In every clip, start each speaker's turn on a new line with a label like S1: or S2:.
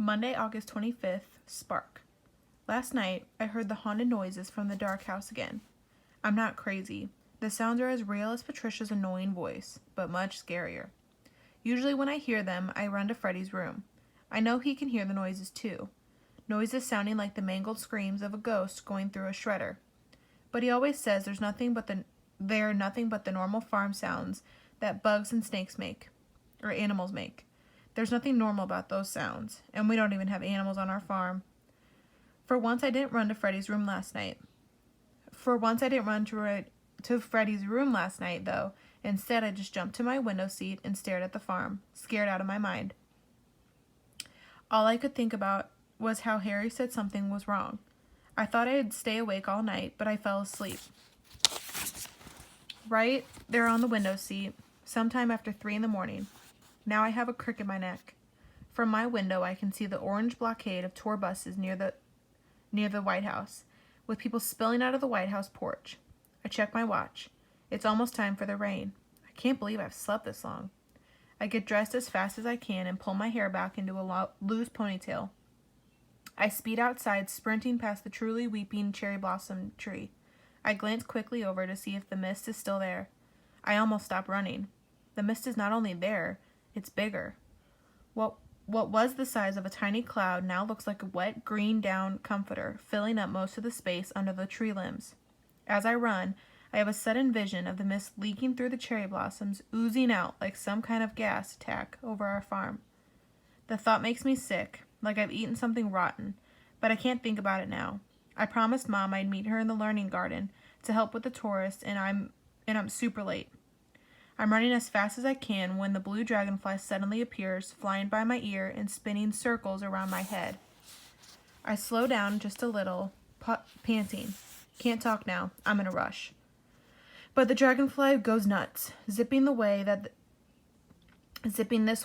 S1: Monday, August 25th, Spark. Last night, I heard the haunted noises from the dark house again. I'm not crazy. The sounds are as real as Patricia's annoying voice, but much scarier. Usually when I hear them, I run to Freddy's room. I know he can hear the noises too. Noises sounding like the mangled screams of a ghost going through a shredder. But he always says they're nothing but the normal farm sounds that bugs and snakes make, or animals make. There's nothing normal about those sounds, and we don't even have animals on our farm. For once, I didn't run to Freddy's room last night. To Freddy's room last night, though. Instead, I just jumped to my window seat and stared at the farm, scared out of my mind. All I could think about was how Harry said something was wrong. I thought I'd stay awake all night, but I fell asleep. Right there on the window seat, sometime after 3 a.m. Now I have a crick in my neck. From my window, I can see the orange blockade of tour buses near the White House, with people spilling out of the White House porch. I check my watch. It's almost time for the rain. I can't believe I've slept this long. I get dressed as fast as I can and pull my hair back into a loose ponytail. I speed outside, sprinting past the truly weeping cherry blossom tree. I glance quickly over to see if the mist is still there. I almost stop running. The mist is not only there, it's bigger. What was the size of a tiny cloud now looks like a wet green down comforter, filling up most of the space under the tree limbs. As I run, I have a sudden vision of the mist leaking through the cherry blossoms, oozing out like some kind of gas attack over our farm. The thought makes me sick, like I've eaten something rotten, but I can't think about it now. I promised Mom I'd meet her in the learning garden to help with the tourists, and I'm super late. I'm running as fast as I can when the blue dragonfly suddenly appears, flying by my ear and spinning circles around my head. I slow down just a little, panting. Can't talk now. I'm in a rush. But the dragonfly goes nuts, zipping this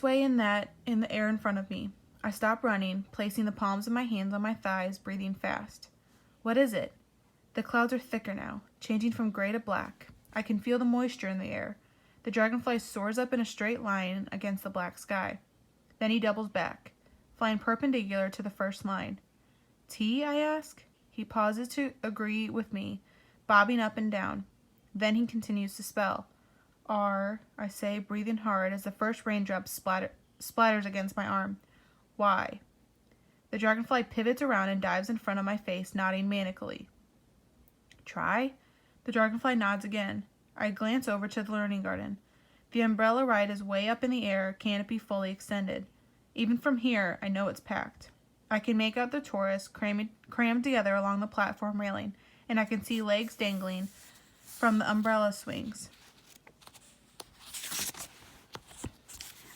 S1: way and that in the air in front of me. I stop running, placing the palms of my hands on my thighs, breathing fast. What is it? The clouds are thicker now, changing from gray to black. I can feel the moisture in the air. The dragonfly soars up in a straight line against the black sky. Then he doubles back, flying perpendicular to the first line. T, I ask? He pauses to agree with me, bobbing up and down. Then he continues to spell. R, I say, breathing hard as the first raindrop splatters against my arm. Y. The dragonfly pivots around and dives in front of my face, nodding manically. Try? The dragonfly nods again. I glance over to the learning garden. The umbrella ride is way up in the air, canopy fully extended. Even from here, I know it's packed. I can make out the tourists crammed together along the platform railing, and I can see legs dangling from the umbrella swings.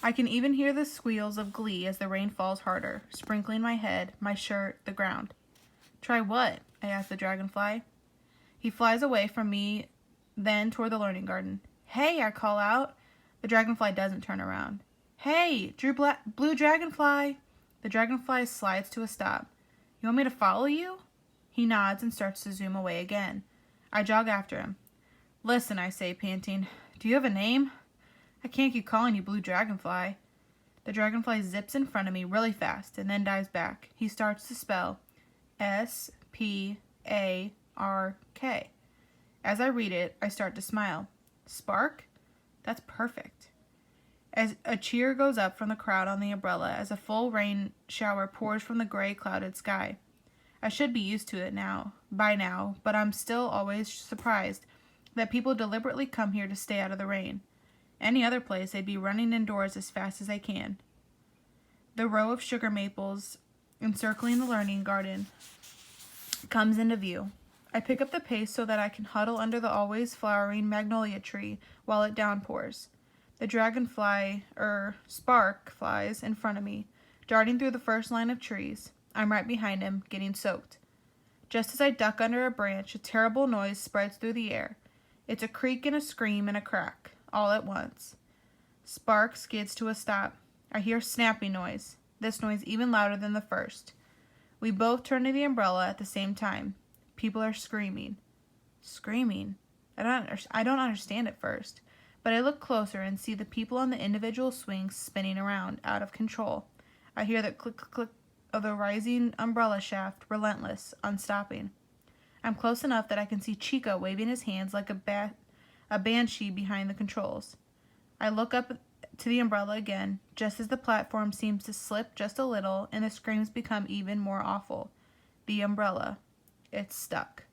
S1: I can even hear the squeals of glee as the rain falls harder, sprinkling my head, my shirt, the ground. Try what? I ask the dragonfly. He flies away from me, then toward the learning garden. Hey, I call out. The dragonfly doesn't turn around. Hey, blue dragonfly. The dragonfly slides to a stop. You want me to follow you? He nods and starts to zoom away again. I jog after him. Listen, I say, panting. Do you have a name? I can't keep calling you Blue Dragonfly. The dragonfly zips in front of me really fast and then dives back. He starts to spell S-P-A-R-K. As I read it, I start to smile. Spark? That's perfect. As a cheer goes up from the crowd on the umbrella as a full rain shower pours from the gray clouded sky. I should be used to it by now, but I'm still always surprised that people deliberately come here to stay out of the rain. Any other place, they'd be running indoors as fast as they can. The row of sugar maples encircling the learning garden comes into view. I pick up the pace so that I can huddle under the always flowering magnolia tree while it downpours. The dragonfly, Spark, flies in front of me, darting through the first line of trees. I'm right behind him, getting soaked. Just as I duck under a branch, a terrible noise spreads through the air. It's a creak and a scream and a crack, all at once. Spark skids to a stop. I hear a snapping noise, this noise even louder than the first. We both turn to the umbrella at the same time. People are screaming. Screaming? I don't understand at first, but I look closer and see the people on the individual swings spinning around, out of control. I hear the click, click, click of the rising umbrella shaft, relentless, unstopping. I'm close enough that I can see Chico waving his hands like a banshee behind the controls. I look up to the umbrella again, just as the platform seems to slip just a little and the screams become even more awful. The umbrella. It's stuck.